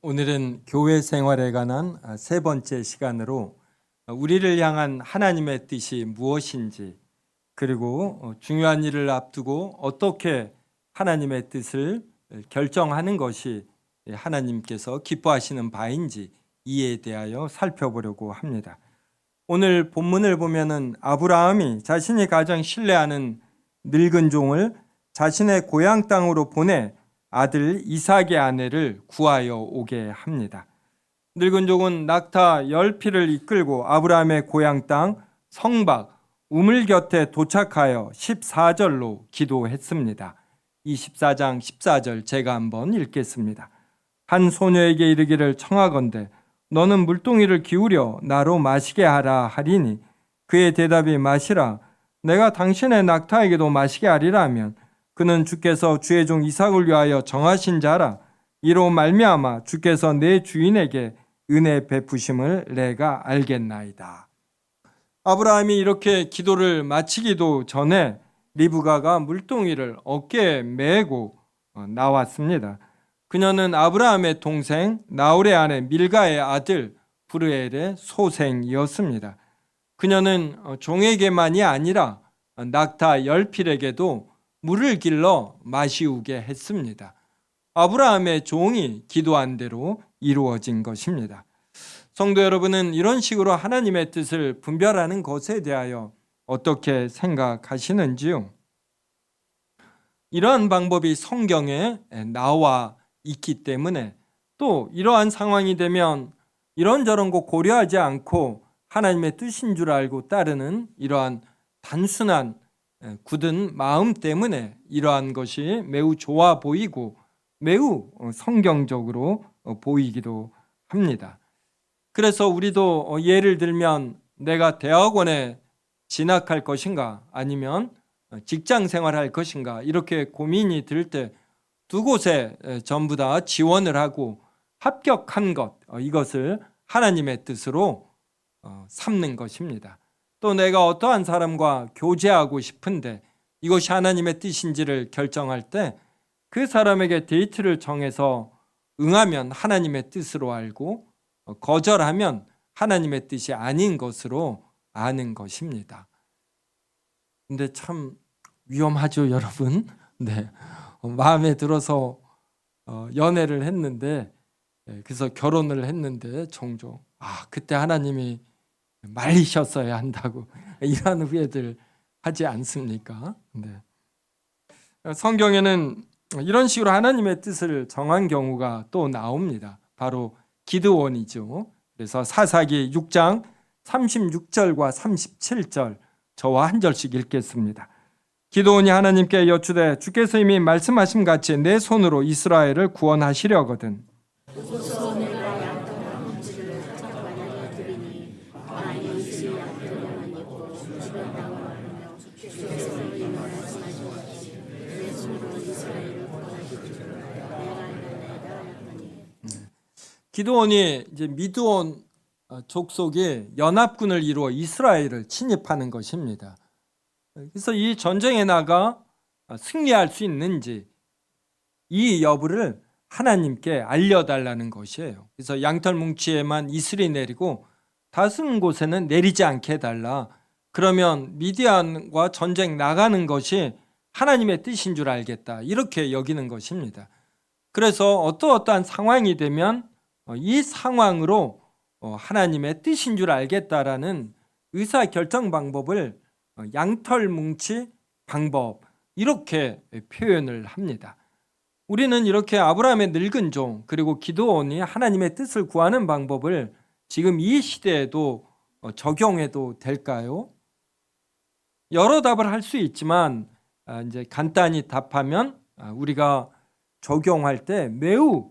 오늘은 교회 생활에 관한 세 번째 시간으로 우리를 향한 하나님의 뜻이 무엇인지, 그리고 중요한 일을 앞두고 어떻게 하나님의 뜻을 결정하는 것이 하나님께서 기뻐하시는 바인지 이에 대하여 살펴보려고 합니다. 오늘 본문을 보면은 아브라함이 자신이 가장 신뢰하는 늙은 종을 자신의 고향 땅으로 보내 아들 이삭의 아내를 구하여 오게 합니다. 늙은 종은 낙타 10피를 이끌고 아브라함의 고향 땅 성박 우물 곁에 도착하여 14절로 기도했습니다. 24장 14절 제가 한번 읽겠습니다. 한 소녀에게 이르기를 청하건대 너는 물동이를 기울여 나로 마시게 하라 하리니 그의 대답이 마시라 내가 당신의 낙타에게도 마시게 하리라 하면 그는 주께서 주의 종 이삭을 위하여 정하신 자라 이로 말미암아 주께서 내 주인에게 은혜 베푸심을 내가 알겠나이다. 아브라함이 이렇게 기도를 마치기도 전에 리브가가 물동이를 어깨에 메고 나왔습니다. 그녀는 아브라함의 동생 나홀의 아내 밀가의 아들 브르엘의 소생이었습니다. 그녀는 종에게만이 아니라 낙타 10필에게도 물을 길러 마시우게 했습니다. 아브라함의 종이 기도한 대로 이루어진 것입니다. 성도 여러분은 이런 식으로 하나님의 뜻을 분별하는 것에 대하여 어떻게 생각하시는지요? 이러한 방법이 성경에 나와 있기 때문에 또 이러한 상황이 되면 이런저런 거 고려하지 않고 하나님의 뜻인 줄 알고 따르는 이러한 단순한 굳은 마음 때문에 이러한 것이 매우 좋아 보이고 매우 성경적으로 보이기도 합니다. 그래서 우리도 예를 들면 내가 대학원에 진학할 것인가 아니면 직장 생활할 것인가 이렇게 고민이 들 때 두 곳에 전부 다 지원을 하고 합격한 것, 이것을 하나님의 뜻으로 삼는 것입니다. 또 내가 어떠한 사람과 교제하고 싶은데 이것이 하나님의 뜻인지를 결정할 때 그 사람에게 데이트를 정해서 응하면 하나님의 뜻으로 알고 거절하면 하나님의 뜻이 아닌 것으로 아는 것입니다. 근데 참 위험하죠, 여러분. 네. 마음에 들어서 연애를 했는데 그래서 결혼을 했는데 종종 그때 하나님이 말리셨어야 한다고 이러한 후회들 하지 않습니까? 네. 성경에는 이런 식으로 하나님의 뜻을 정한 경우가 또 나옵니다. 바로 기드온이죠. 그래서 사사기 6장 36절과 37절 저와 한 절씩 읽겠습니다. 기드온이 하나님께 여쭈되 주께서 이미 말씀하신 같이 내 손으로 이스라엘을 구원하시려거든 기드온이 이제 미드온 족속의 연합군을 이루어 이스라엘을 침입하는 것입니다. 그래서 이 전쟁에 나가 승리할 수 있는지 이 여부를 하나님께 알려달라는 것이에요. 그래서 양털 뭉치에만 이슬이 내리고 다른 곳에는 내리지 않게 해달라. 그러면 미디안과 전쟁 나가는 것이 하나님의 뜻인 줄 알겠다. 이렇게 여기는 것입니다. 그래서 어떠한 상황이 되면 이 상황으로 하나님의 뜻인 줄 알겠다라는 의사결정 방법을 양털 뭉치 방법 이렇게 표현을 합니다. 우리는 이렇게 아브라함의 늙은 종 그리고 기드온이 하나님의 뜻을 구하는 방법을 지금 이 시대에도 적용해도 될까요? 여러 답을 할 수 있지만 이제 간단히 답하면 우리가 적용할 때 매우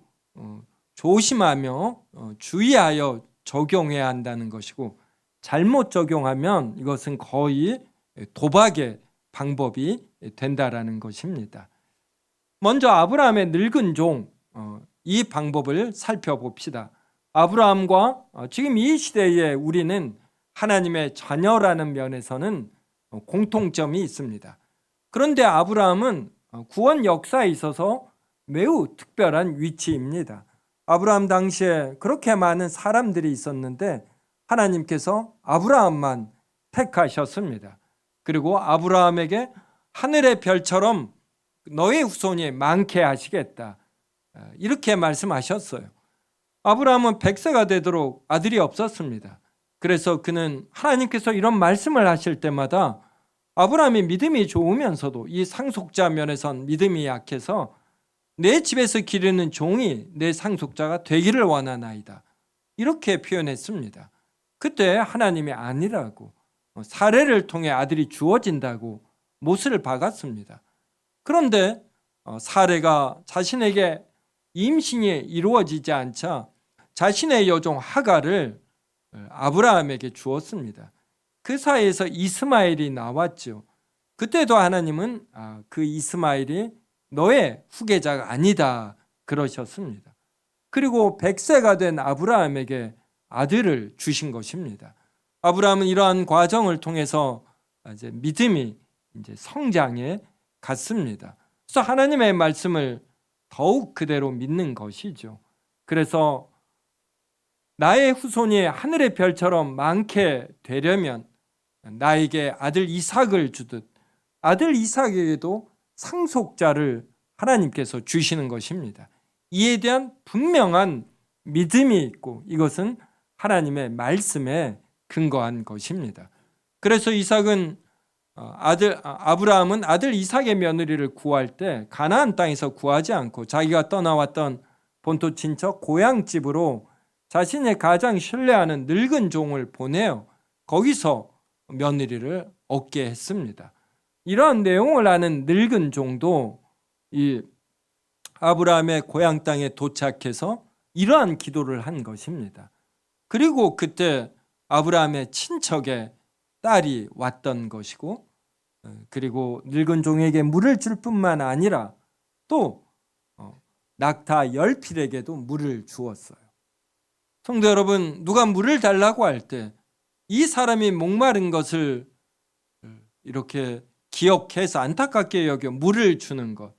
조심하며 주의하여 적용해야 한다는 것이고 잘못 적용하면 이것은 거의 도박의 방법이 된다라는 것입니다. 먼저 아브라함의 늙은 종, 이 방법을 살펴봅시다. 아브라함과 지금 이 시대에 우리는 하나님의 자녀라는 면에서는 공통점이 있습니다. 그런데 아브라함은 구원 역사에 있어서 매우 특별한 위치입니다. 아브라함 당시에 그렇게 많은 사람들이 있었는데 하나님께서 아브라함만 택하셨습니다. 그리고 아브라함에게 하늘의 별처럼 너의 후손이 많게 하시겠다, 이렇게 말씀하셨어요. 아브라함은 100세가 되도록 아들이 없었습니다. 그래서 그는 하나님께서 이런 말씀을 하실 때마다 아브라함이 믿음이 좋으면서도 이 상속자 면에선 믿음이 약해서 내 집에서 기르는 종이 내 상속자가 되기를 원하나이다, 이렇게 표현했습니다. 그때 하나님이 아니라고, 사례를 통해 아들이 주어진다고 못을 박았습니다. 그런데 사례가 자신에게 임신이 이루어지지 않자 자신의 여종 하갈을 아브라함에게 주었습니다. 그 사이에서 이스마엘이 나왔죠. 그때도 하나님은 그 이스마엘이 너의 후계자가 아니다 그러셨습니다. 그리고 100세가 된 아브라함에게 아들을 주신 것입니다. 아브라함은 이러한 과정을 통해서 이제 믿음이 이제 성장해 갔습니다. 그래서 하나님의 말씀을 더욱 그대로 믿는 것이죠. 그래서 나의 후손이 하늘의 별처럼 많게 되려면 나에게 아들 이삭을 주듯 아들 이삭에게도 상속자를 하나님께서 주시는 것입니다. 이에 대한 분명한 믿음이 있고 이것은 하나님의 말씀에 근거한 것입니다. 그래서 이삭은 아브라함은 아들 이삭의 며느리를 구할 때 가나안 땅에서 구하지 않고 자기가 떠나왔던 본토 친척 고향집으로 자신의 가장 신뢰하는 늙은 종을 보내어 거기서 며느리를 얻게 했습니다. 이러한 내용을 아는 늙은 종도 이 아브라함의 고향 땅에 도착해서 이러한 기도를 한 것입니다. 그리고 그때 아브라함의 친척의 딸이 왔던 것이고, 그리고 늙은 종에게 물을 줄 뿐만 아니라 또 낙타 10필에게도 물을 주었어요. 성도 여러분, 누가 물을 달라고 할 때 이 사람이 목마른 것을 이렇게 기억해서 안타깝게 여겨 물을 주는 것,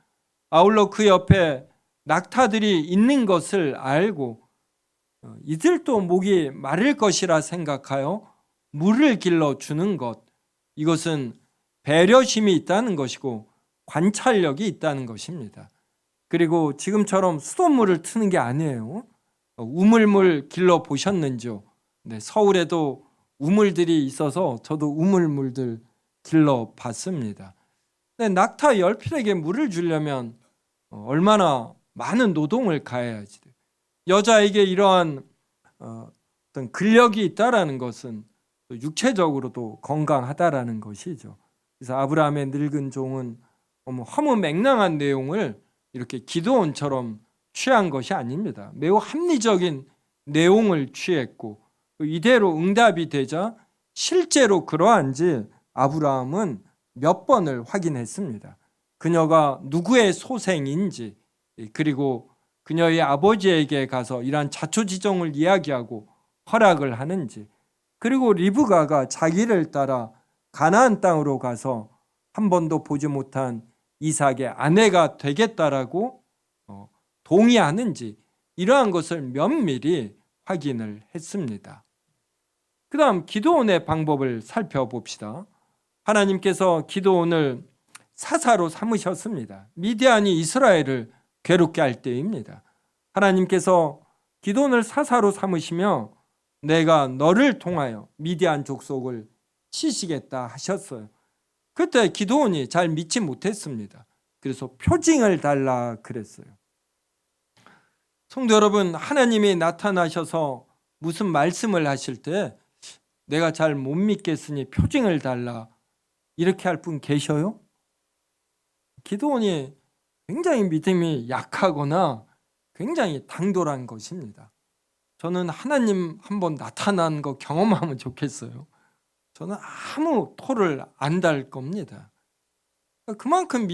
아울러 그 옆에 낙타들이 있는 것을 알고 이들도 목이 마를 것이라 생각하여 물을 길러 주는 것, 이것은 배려심이 있다는 것이고 관찰력이 있다는 것입니다. 그리고 지금처럼 수돗물을 트는 게 아니에요. 우물물 길러 보셨는지요? 네, 서울에도 우물들이 있어서 저도 우물물들 길러 봤습니다. 근데 낙타 10필에게 물을 주려면 얼마나 많은 노동을 가해야지. 여자에게 이러한 어떤 근력이 있다라는 것은 육체적으로도 건강하다라는 것이죠. 그래서 아브라함의 늙은 종은 허무맹랑한 내용을 이렇게 기도원처럼 취한 것이 아닙니다. 매우 합리적인 내용을 취했고 이대로 응답이 되자 실제로 그러한지 아브라함은 몇 번을 확인했습니다. 그녀가 누구의 소생인지, 그리고 그녀의 아버지에게 가서 이러한 자초지종을 이야기하고 허락을 하는지, 그리고 리브가가 자기를 따라 가나안 땅으로 가서 한 번도 보지 못한 이삭의 아내가 되겠다라고 동의하는지, 이러한 것을 면밀히 확인을 했습니다. 그 다음 기드온의 방법을 살펴봅시다. 하나님께서 기드온을 사사로 삼으셨습니다. 미디안이 이스라엘을 괴롭게 할 때입니다. 하나님께서 기드온을 사사로 삼으시며 내가 너를 통하여 미디안 족속을 치시겠다 하셨어요. 그때 기드온이 잘 믿지 못했습니다. 그래서 표징을 달라 그랬어요. 성도 여러분, 하나님이 나타나셔서 무슨 말씀을 하실 때 내가 잘 못 믿겠으니 표징을 달라 이렇게 할 분 계셔요? 기드온이 굉장히 믿음이 약하거나 굉장히 당돌한 것입니다. 저는 하나님 한번 나타난 거 경험하면 좋겠어요. 저는 아무 토를 안 달 겁니다. 그만큼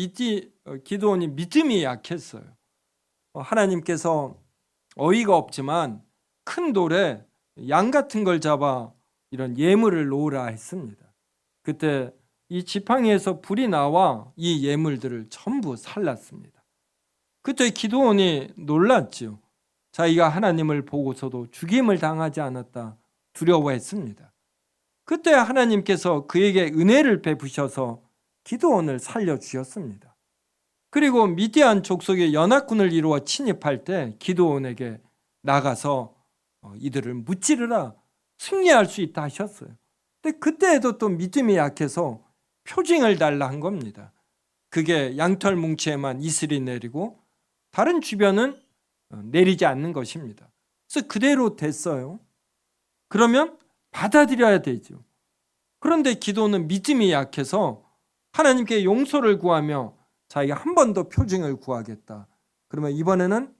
기드온이 믿음이 약했어요. 하나님께서 어이가 없지만 큰 돌에 양 같은 걸 잡아 이런 예물을 놓으라 했습니다. 그때 이 지팡이에서 불이 나와 이 예물들을 전부 살랐습니다. 그때 기드온이 놀랐죠. 자기가 하나님을 보고서도 죽임을 당하지 않았다 두려워했습니다. 그때 하나님께서 그에게 은혜를 베푸셔서 기드온을 살려주셨습니다. 그리고 미디안 족속의 연합군을 이루어 침입할 때 기드온에게 나가서 이들을 무찌르라, 승리할 수 있다 하셨어요. 근데 그때에도 또 믿음이 약해서 표징을 달라 한 겁니다. 그게 양털 뭉치에만 이슬이 내리고 다른 주변은 내리지 않는 것입니다. 그래서 그대로 됐어요. 그러면 받아들여야 되죠. 그런데 기도는 믿음이 약해서 하나님께 용서를 구하며 자기가 한 번 더 표징을 구하겠다. 그러면 이번에는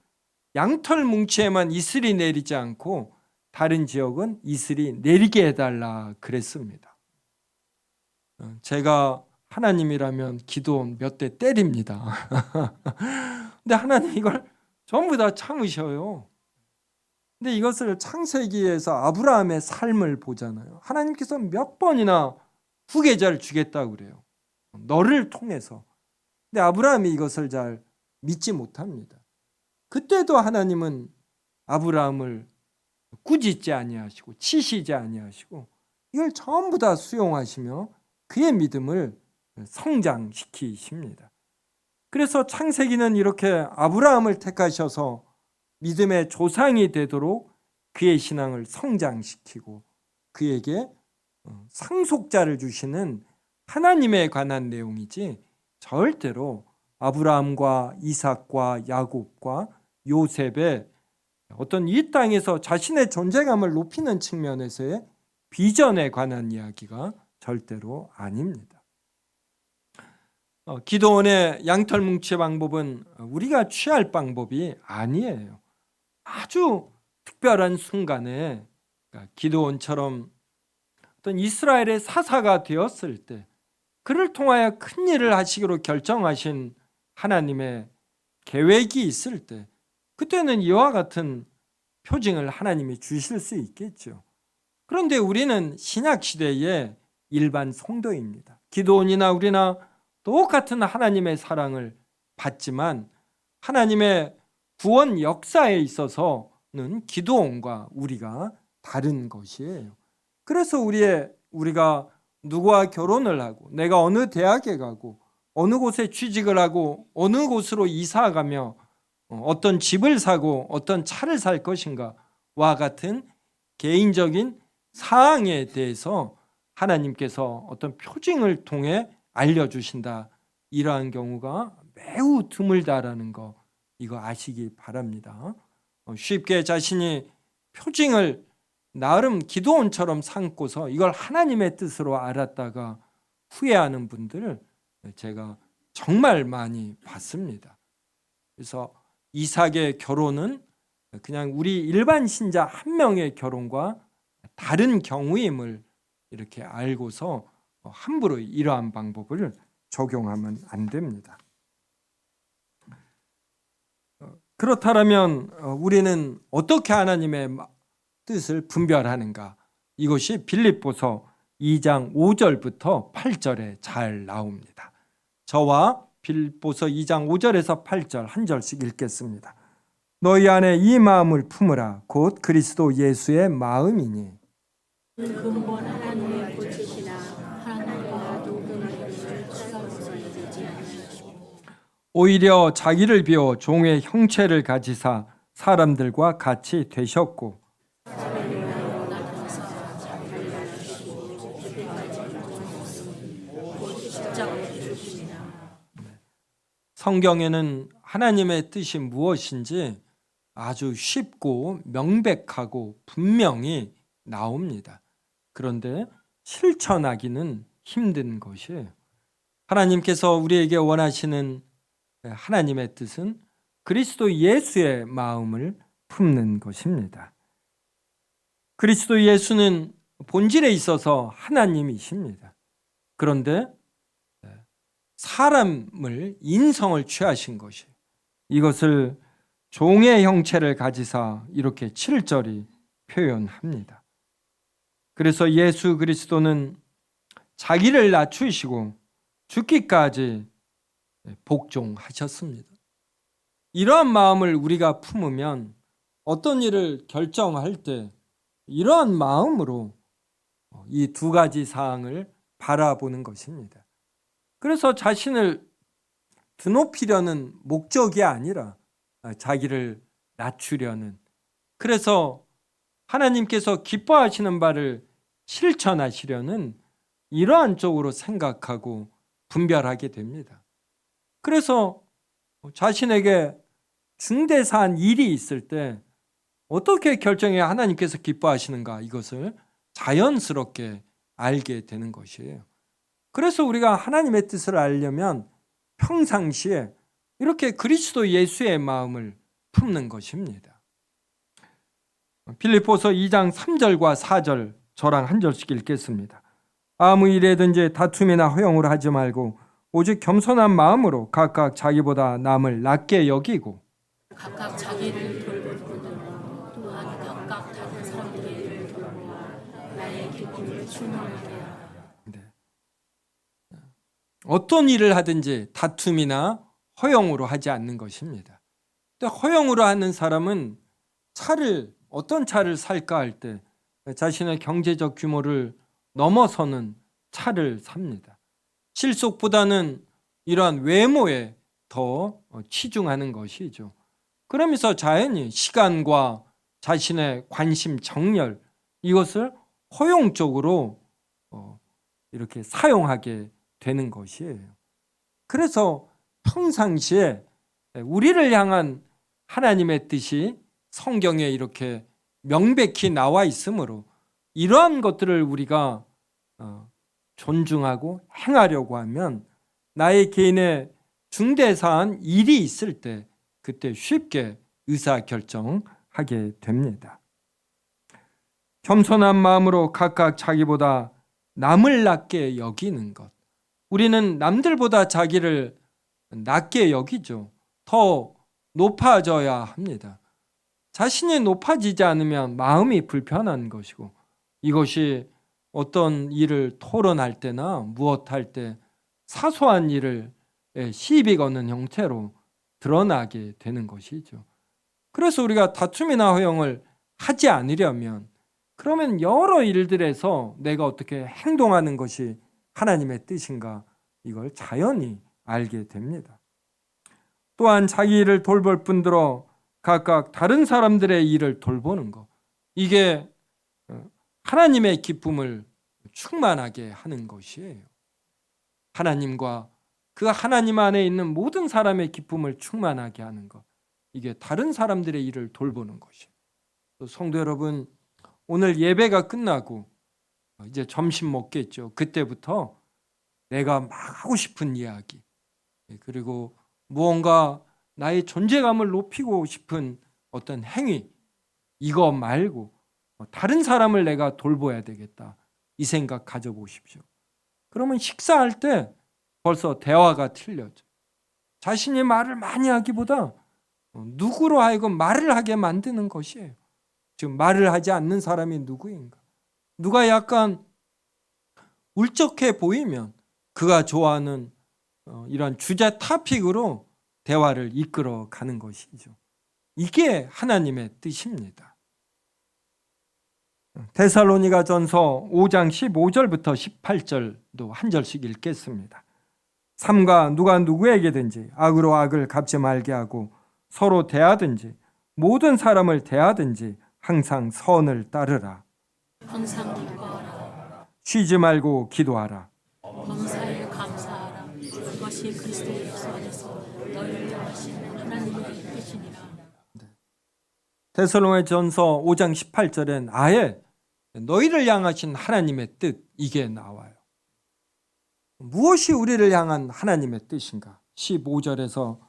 양털 뭉치에만 이슬이 내리지 않고 다른 지역은 이슬이 내리게 해달라 그랬습니다. 제가 하나님이라면 기도원 몇 대 때립니다. 근데 하나님 이걸 전부 다 참으셔요. 근데 이것을 창세기에서 아브라함의 삶을 보잖아요. 하나님께서 몇 번이나 후계자를 주겠다고 그래요. 너를 통해서. 근데 아브라함이 이것을 잘 믿지 못합니다. 그때도 하나님은 아브라함을 꾸짖지 아니하시고 치시지 아니하시고 이걸 전부 다 수용하시며 그의 믿음을 성장시키십니다. 그래서 창세기는 이렇게 아브라함을 택하셔서 믿음의 조상이 되도록 그의 신앙을 성장시키고 그에게 상속자를 주시는 하나님에 관한 내용이지 절대로 아브라함과 이삭과 야곱과 요셉의 어떤 이 땅에서 자신의 존재감을 높이는 측면에서의 비전에 관한 이야기가 절대로 아닙니다. 기도원의 양털 뭉치 방법은 우리가 취할 방법이 아니에요. 아주 특별한 순간에 기도원처럼 어떤 이스라엘의 사사가 되었을 때 그를 통하여 큰 일을 하시기로 결정하신 하나님의 계획이 있을 때 그때는 이와 같은 표징을 하나님이 주실 수 있겠죠. 그런데 우리는 신약 시대의 일반 성도입니다. 기도원이나 우리나 똑같은 하나님의 사랑을 받지만 하나님의 구원 역사에 있어서는 기도원과 우리가 다른 것이에요. 그래서 우리가 누구와 결혼을 하고 내가 어느 대학에 가고 어느 곳에 취직을 하고 어느 곳으로 이사 가며 어떤 집을 사고 어떤 차를 살 것인가와 같은 개인적인 사항에 대해서 하나님께서 어떤 표징을 통해 알려주신다. 이러한 경우가 매우 드물다라는 거 이거 아시기 바랍니다. 쉽게 자신이 표징을 나름 기도원처럼 삼고서 이걸 하나님의 뜻으로 알았다가 후회하는 분들을 제가 정말 많이 봤습니다. 그래서 이삭의 결혼은 그냥 우리 일반 신자 한 명의 결혼과 다른 경우임을 이렇게 알고서 함부로 이러한 방법을 적용하면 안 됩니다. 그렇다면 우리는 어떻게 하나님의 뜻을 분별하는가? 이것이 빌립보서 2장 5절부터 8절에 잘 나옵니다. 저와 빌립보서 2장 5절에서 8절 한 절씩 읽겠습니다. 너희 안에 이 마음을 품으라. 곧 그리스도 예수의 마음이니 근본 하나님의 고치시나 하나님과 녹음을 되지 않으시고 오히려 자기를 비워 종의 형체를 가지사 사람들과 같이 되셨고 성경에는 하나님의 뜻이 무엇인지 아주 쉽고 명백하고 분명히 나옵니다. 그런데 실천하기는 힘든 것이에요. 하나님께서 우리에게 원하시는 하나님의 뜻은 그리스도 예수의 마음을 품는 것입니다. 그리스도 예수는 본질에 있어서 하나님이십니다. 그런데 사람을 인성을 취하신 것이에요. 이것을 종의 형체를 가지사 이렇게 7절이 표현합니다. 그래서 예수 그리스도는 자기를 낮추시고 죽기까지 복종하셨습니다. 이러한 마음을 우리가 품으면 어떤 일을 결정할 때 이러한 마음으로 이 두 가지 사항을 바라보는 것입니다. 그래서 자신을 드높이려는 목적이 아니라 자기를 낮추려는, 그래서 하나님께서 기뻐하시는 바를 실천하시려는 이러한 쪽으로 생각하고 분별하게 됩니다. 그래서 자신에게 중대사한 일이 있을 때 어떻게 결정해야 하나님께서 기뻐하시는가, 이것을 자연스럽게 알게 되는 것이에요. 그래서 우리가 하나님의 뜻을 알려면 평상시에 이렇게 그리스도 예수의 마음을 품는 것입니다. 빌립보서 2장 3절과 4절 저랑 한 절씩 읽겠습니다. 아무 일에든지 다툼이나 허용을 하지 말고 오직 겸손한 마음으로 각각 자기보다 남을 낮게 여기고 각각 자기를 돌볼 뿐더러 또한 각각 다른 사람들의 일을 돌보아 나의 기쁨을 충만하게 하라. 어떤 일을 하든지 다툼이나 허용으로 하지 않는 것입니다. 근데 허용으로 하는 사람은 어떤 차를 살까 할 때 자신의 경제적 규모를 넘어서는 차를 삽니다. 실속보다는 이러한 외모에 더 치중하는 것이죠. 그러면서 자연히 시간과 자신의 관심, 정열, 이것을 허용적으로 이렇게 사용하게 되는 것이에요. 그래서 평상시에 우리를 향한 하나님의 뜻이 성경에 이렇게 명백히 나와 있으므로 이러한 것들을 우리가 존중하고 행하려고 하면 나의 개인의 중대사한 일이 있을 때 그때 쉽게 의사결정하게 됩니다. 겸손한 마음으로 각각 자기보다 남을 낮게 여기는 것. 우리는 남들보다 자기를 낮게 여기죠. 더 높아져야 합니다. 자신이 높아지지 않으면 마음이 불편한 것이고, 이것이 어떤 일을 토론할 때나 무엇할 때 사소한 일을 시비 거는 형태로 드러나게 되는 것이죠. 그래서 우리가 다툼이나 허용을 하지 않으려면, 그러면 여러 일들에서 내가 어떻게 행동하는 것이 하나님의 뜻인가, 이걸 자연히 알게 됩니다. 또한 자기 일을 돌볼 뿐더러 각각 다른 사람들의 일을 돌보는 것, 이게 하나님의 기쁨을 충만하게 하는 것이에요. 하나님과 그 하나님 안에 있는 모든 사람의 기쁨을 충만하게 하는 것, 이게 다른 사람들의 일을 돌보는 것이에요. 성도 여러분, 오늘 예배가 끝나고 이제 점심 먹겠죠. 그때부터 내가 막 하고 싶은 이야기, 그리고 무언가 나의 존재감을 높이고 싶은 어떤 행위, 이거 말고 다른 사람을 내가 돌봐야 되겠다, 이 생각 가져보십시오. 그러면 식사할 때 벌써 대화가 틀려져. 자신이 말을 많이 하기보다 누구로 하여금 말을 하게 만드는 것이에요. 지금 말을 하지 않는 사람이 누구인가? 누가 약간 울적해 보이면 그가 좋아하는 이런 주제 토픽으로 대화를 이끌어 가는 것이죠. 이게 하나님의 뜻입니다. 데살로니가전서 5장 15절부터 18절도 한 절씩 읽겠습니다. 삼가 누가 누구에게든지 악으로 악을 갚지 말게 하고 서로 대하든지 모든 사람을 대하든지 항상 선을 따르라. 항상 기뻐하라. 쉬지 말고 기도하라. 범사에 감사하라. 이것이 그리스도 예수 안에서 너희를 향하신 하나님의 뜻이니라. 데살로니가전서 5장 18절엔 아예 너희를 향하신 하나님의 뜻, 이게 나와요. 무엇이 우리를 향한 하나님의 뜻인가? 15절에서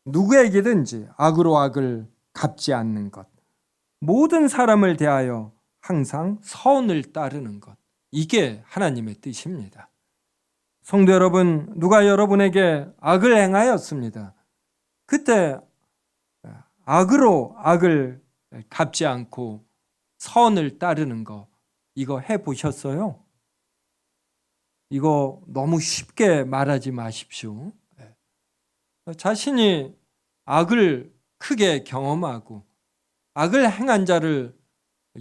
누구에게든지 악으로 악을 갚지 않는 것, 모든 사람을 대하여 항상 선을 따르는 것, 이게 하나님의 뜻입니다. 성도 여러분, 누가 여러분에게 악을 행하였습니다. 그때 악으로 악을 갚지 않고 선을 따르는 거, 이거 해보셨어요? 이거 너무 쉽게 말하지 마십시오. 자신이 악을 크게 경험하고 악을 행한 자를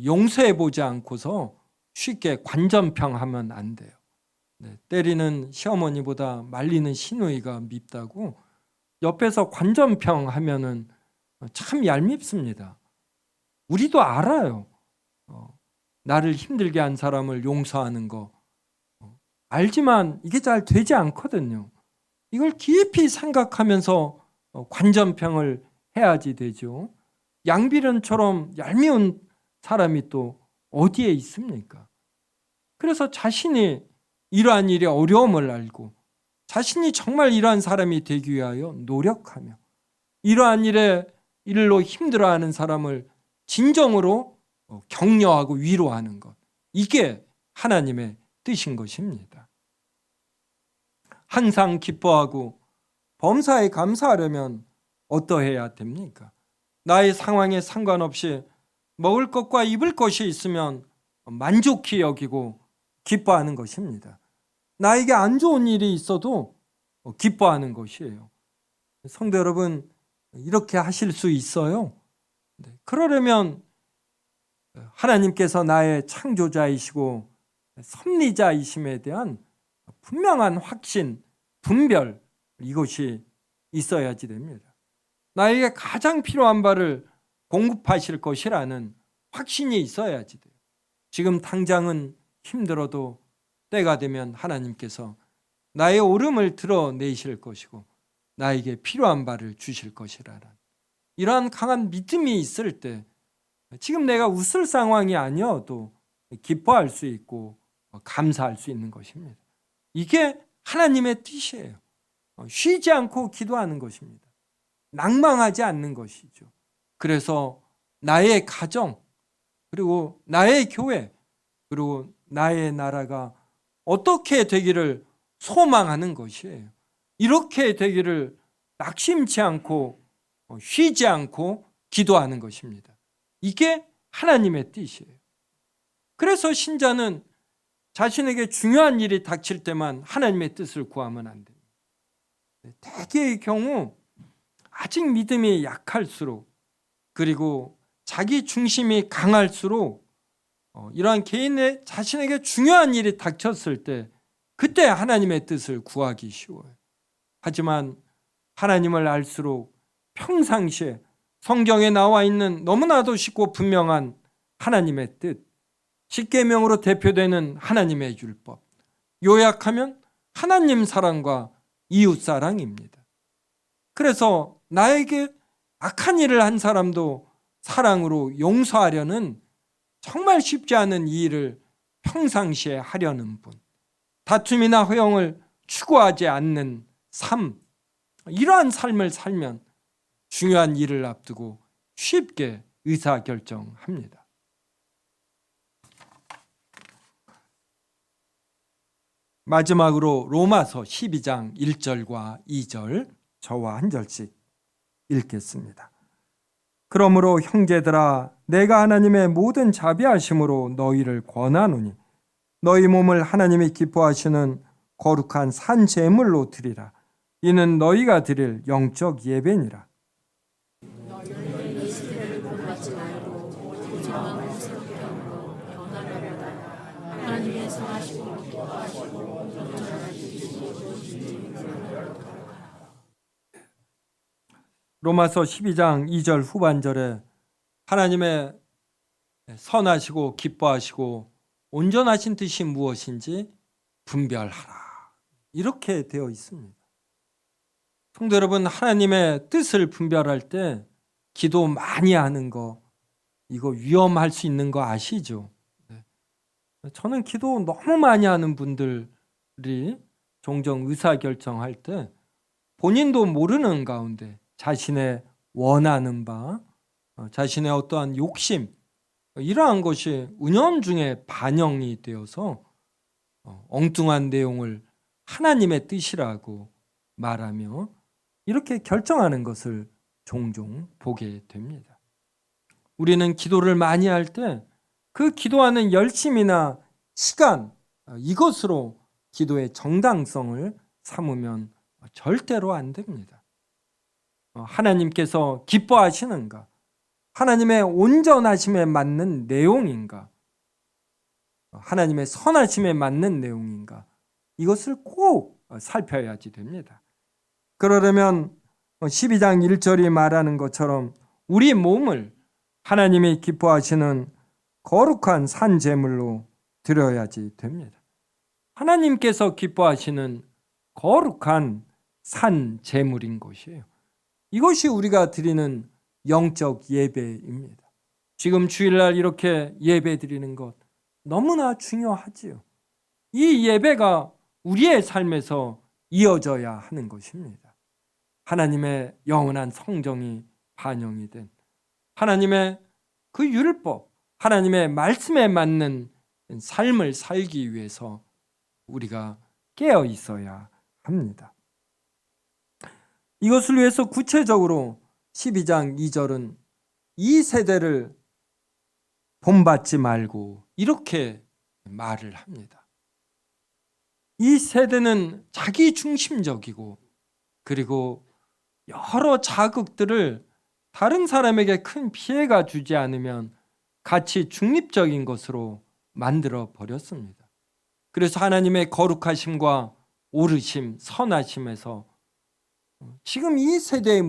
용서해 보지 않고서 쉽게 관전평하면 안 돼요. 때리는 시어머니보다 말리는 시누이가 밉다고 옆에서 관전평하면은 참 얄밉습니다. 우리도 알아요. 나를 힘들게 한 사람을 용서하는 거 알지만 이게 잘 되지 않거든요. 이걸 깊이 생각하면서 관전평을 해야지 되죠. 양비련처럼 얄미운 사람이 또 어디에 있습니까? 그래서 자신이 이러한 일의 어려움을 알고 자신이 정말 이러한 사람이 되기 위하여 노력하며 이러한 일로 힘들어하는 사람을 진정으로 격려하고 위로하는 것, 이게 하나님의 뜻인 것입니다. 항상 기뻐하고 범사에 감사하려면 어떠해야 됩니까? 나의 상황에 상관없이 먹을 것과 입을 것이 있으면 만족히 여기고 기뻐하는 것입니다. 나에게 안 좋은 일이 있어도 기뻐하는 것이에요. 성도 여러분, 이렇게 하실 수 있어요? 그러려면 하나님께서 나의 창조자이시고 섭리자이심에 대한 분명한 확신, 분별, 이것이 있어야지 됩니다. 나에게 가장 필요한 바를 공급하실 것이라는 확신이 있어야지 돼요. 지금 당장은 힘들어도 때가 되면 하나님께서 나의 오름을 드러내실 것이고 나에게 필요한 바를 주실 것이라는 이러한 강한 믿음이 있을 때 지금 내가 웃을 상황이 아니어도 기뻐할 수 있고 감사할 수 있는 것입니다. 이게 하나님의 뜻이에요. 쉬지 않고 기도하는 것입니다. 낭망하지 않는 것이죠. 그래서 나의 가정, 그리고 나의 교회, 그리고 나의 나라가 어떻게 되기를 소망하는 것이에요. 이렇게 되기를 낙심치 않고 쉬지 않고 기도하는 것입니다. 이게 하나님의 뜻이에요. 그래서 신자는 자신에게 중요한 일이 닥칠 때만 하나님의 뜻을 구하면 안 됩니다. 대개의 경우 아직 믿음이 약할수록, 그리고 자기 중심이 강할수록 이러한 개인의 자신에게 중요한 일이 닥쳤을 때 그때 하나님의 뜻을 구하기 쉬워요. 하지만 하나님을 알수록 평상시에 성경에 나와 있는 너무나도 쉽고 분명한 하나님의 뜻, 십계명으로 대표되는 하나님의 율법, 요약하면 하나님 사랑과 이웃 사랑입니다. 그래서 나에게 악한 일을 한 사람도 사랑으로 용서하려는 정말 쉽지 않은 이 일을 평상시에 하려는 분, 다툼이나 허용을 추구하지 않는 삶, 이러한 삶을 살면 중요한 일을 앞두고 쉽게 의사결정합니다. 마지막으로 로마서 12장 1절과 2절 저와 한 절씩 읽겠습니다. 그러므로 형제들아, 내가 하나님의 모든 자비하심으로 너희를 권하노니 너희 몸을 하나님이 기뻐하시는 거룩한 산 제물로 드리라. 이는 너희가 드릴 영적 예배니라. 너희 시대를 본받지 말고 오직만 새롭게 함으로 변화를 받아 하나님의 선하시고 기뻐하시고 온전한 뜻이 로마서 12장 2절 후반절에 하나님의 선하시고 기뻐하시고 온전하신 뜻이 무엇인지 분별하라, 이렇게 되어 있습니다. 성도 여러분, 하나님의 뜻을 분별할 때 기도 많이 하는 거, 이거 위험할 수 있는 거 아시죠? 저는 기도 너무 많이 하는 분들이 종종 의사결정할 때 본인도 모르는 가운데 자신의 원하는 바, 자신의 어떠한 욕심, 이러한 것이 은연중에 반영이 되어서 엉뚱한 내용을 하나님의 뜻이라고 말하며 이렇게 결정하는 것을 종종 보게 됩니다. 우리는 기도를 많이 할 때 그 기도하는 열심이나 시간, 이것으로 기도의 정당성을 삼으면 절대로 안 됩니다. 하나님께서 기뻐하시는가? 하나님의 온전하심에 맞는 내용인가? 하나님의 선하심에 맞는 내용인가? 이것을 꼭 살펴야지 됩니다. 그러려면 12장 1절이 말하는 것처럼 우리 몸을 하나님이 기뻐하시는 거룩한 산 제물로 드려야지 됩니다. 하나님께서 기뻐하시는 거룩한 산 제물인 것이에요. 이것이 우리가 드리는 영적 예배입니다. 지금 주일날 이렇게 예배 드리는 것 너무나 중요하지요. 이 예배가 우리의 삶에서 이어져야 하는 것입니다. 하나님의 영원한 성정이 반영이 된 하나님의 그 율법, 하나님의 말씀에 맞는 삶을 살기 위해서 우리가 깨어 있어야 합니다. 이것을 위해서 구체적으로 12장 2절은 이 세대를 본받지 말고 이렇게 말을 합니다. 이 세대는 자기 중심적이고 그리고 여러 자극들을 다른 사람에게 큰 피해가 주지 않으면 가치 중립적인 것으로 만들어 버렸습니다. 그래서 하나님의 거룩하심과 오르심, 선하심에서 지금 이 세대의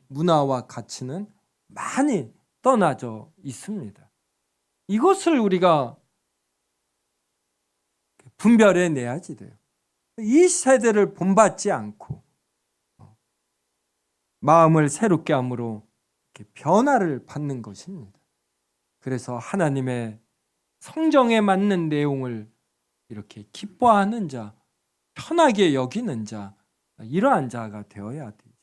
문화와 가치는 많이 떠나져 있습니다. 이것을 우리가 분별해 내야지 돼요. 이 세대를 본받지 않고 마음을 새롭게 함으로 변화를 받는 것입니다. 그래서 하나님의 성정에 맞는 내용을 이렇게 기뻐하는 자, 편하게 여기는 자, 이러한 자가 되어야 되죠.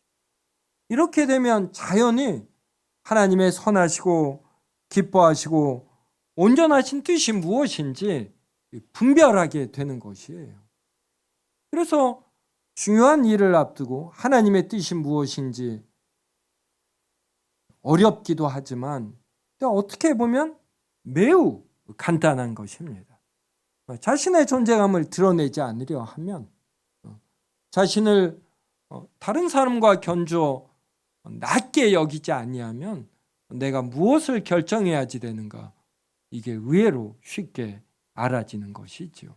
이렇게 되면 자연히 하나님의 선하시고 기뻐하시고 온전하신 뜻이 무엇인지 분별하게 되는 것이에요. 그래서 중요한 일을 앞두고 하나님의 뜻이 무엇인지 어렵기도 하지만 어떻게 보면 매우 간단한 것입니다. 자신의 존재감을 드러내지 않으려 하면 자신을 다른 사람과 견주어 낮게 여기지 아니하면 내가 무엇을 결정해야지 되는가, 이게 의외로 쉽게 알아지는 것이죠.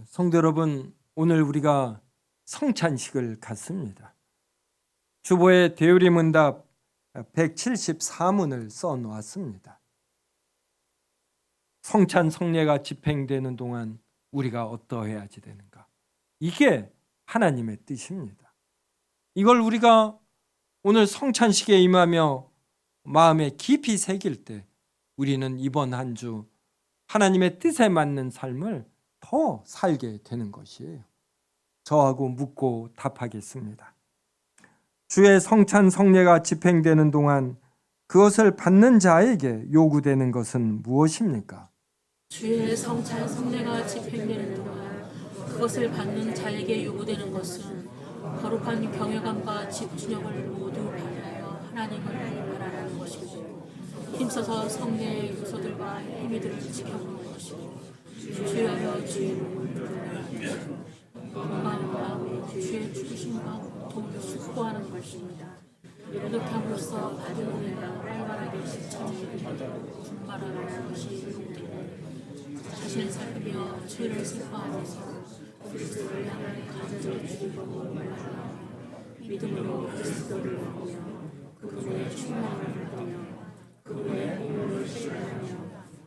성도 여러분, 오늘 우리가 성찬식을 갖습니다. 주보에 대우리문답 174문을 써놓았습니다. 성찬 성례가 집행되는 동안 우리가 어떠해야지 되는가, 이게 하나님의 뜻입니다. 이걸 우리가 오늘 성찬식에 임하며 마음에 깊이 새길 때 우리는 이번 한 주 하나님의 뜻에 맞는 삶을 더 살게 되는 것이에요. 저하고 묻고 답하겠습니다. 주의 성찬 성례가 집행되는 동안 그것을 받는 자에게 요구되는 것은 무엇입니까? 주의 성찬 성례가 집행되는 동안 그것을 받는 자에게 요구되는 것은 거룩한 경외감과 집중력을 모두 발휘하여 하나님을 바라는 것이고 힘써서 성례의 요소들과 행위들을 지켜보는 것이고 주여여 주의 몸을 건강과 주의 죽으심과 고통을 숙고하는 것입니다. 노력함으로써 받은 은혜가 활발하게 실천되게 분발하는 것이 요구되고 자신을 살피며 죄를 슬퍼하면서 그리스도를 향하여 간절히 주기고 믿음으로 그리스도를 보며 그분의 충만을 보며 그분의 공로를 실현하며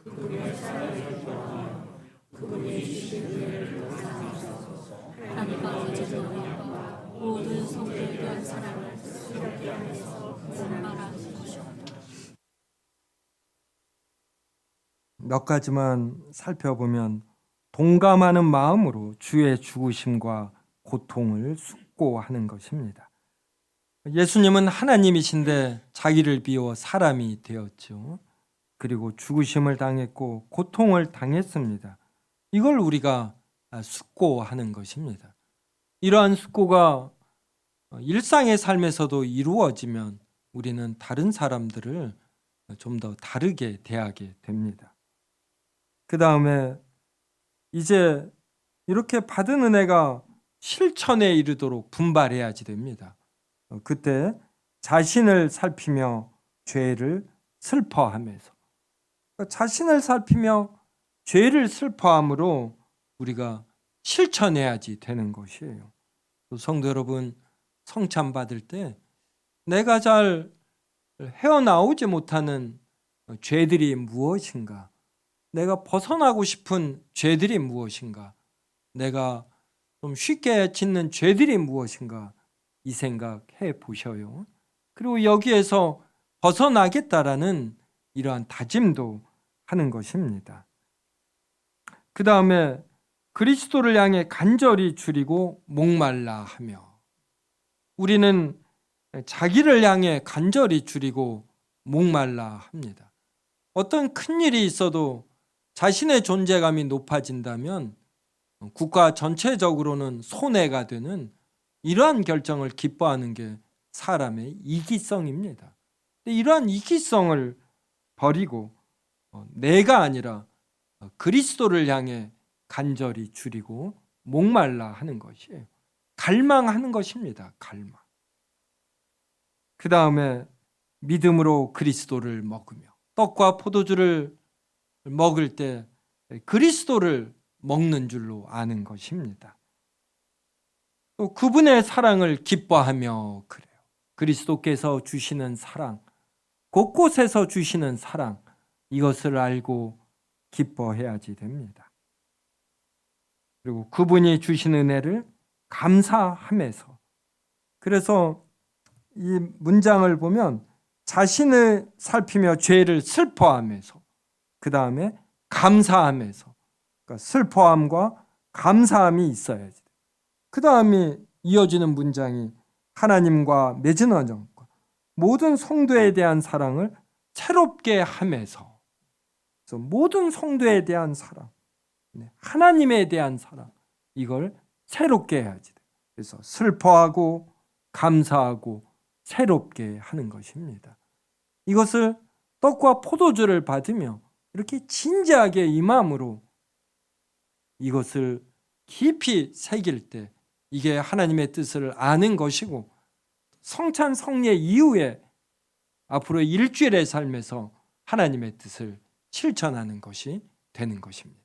그분의 사랑을 기뻐하며 그분의 주신 은혜를 감사하면서 하나님과 가진 은혜와 모든 성도에 대한 사랑을 새롭게 하면서 분발하는 것입니다. 몇 가지만 살펴보면 동감하는 마음으로 주의 죽으심과 고통을 숙고하는 것입니다. 예수님은 하나님이신데 자기를 비워 사람이 되었죠. 그리고 죽으심을 당했고 고통을 당했습니다. 이걸 우리가 숙고하는 것입니다. 이러한 숙고가 일상의 삶에서도 이루어지면 우리는 다른 사람들을 좀 더 다르게 대하게 됩니다. 그 다음에 이제 이렇게 받은 은혜가 실천에 이르도록 분발해야지 됩니다. 그때 자신을 살피며 죄를 슬퍼하면서, 자신을 살피며 죄를 슬퍼함으로 우리가 실천해야지 되는 것이에요. 또 성도 여러분, 성찬 받을 때 내가 잘 헤어나오지 못하는 죄들이 무엇인가, 내가 벗어나고 싶은 죄들이 무엇인가, 내가 좀 쉽게 짓는 죄들이 무엇인가, 이 생각해 보셔요. 그리고 여기에서 벗어나겠다라는 이러한 다짐도 하는 것입니다. 그 다음에 그리스도를 향해 간절히 줄이고 목말라 하며, 우리는 자기를 향해 간절히 줄이고 목말라 합니다. 어떤 큰 일이 있어도 자신의 존재감이 높아진다면 국가 전체적으로는 손해가 되는 이러한 결정을 기뻐하는 게 사람의 이기성입니다. 이러한 이기성을 버리고 내가 아니라 그리스도를 향해 간절히 줄이고 목말라 하는 것이에요. 갈망하는 것입니다. 갈망. 그 다음에 믿음으로 그리스도를 먹으며, 떡과 포도주를 먹을 때 그리스도를 먹는 줄로 아는 것입니다. 또 그분의 사랑을 기뻐하며 그래요. 그리스도께서 주시는 사랑, 곳곳에서 주시는 사랑, 이것을 알고 기뻐해야지 됩니다. 그리고 그분이 주신 은혜를 감사하면서, 그래서 이 문장을 보면 자신을 살피며 죄를 슬퍼하면서, 그 다음에 감사하면서, 그러니까 슬퍼함과 감사함이 있어야지. 그 다음에 이어지는 문장이 하나님과 맺은 언약과 모든 성도에 대한 사랑을 새롭게 하면서, 그래서 모든 성도에 대한 사랑, 하나님에 대한 사랑, 이걸 새롭게 해야지. 그래서 슬퍼하고 감사하고 새롭게 하는 것입니다. 이것을 떡과 포도주를 받으며 이렇게 진지하게 이 마음으로 이것을 깊이 새길 때 이게 하나님의 뜻을 아는 것이고, 성찬 성례 이후에 앞으로 일주일의 삶에서 하나님의 뜻을 실천하는 것이 되는 것입니다.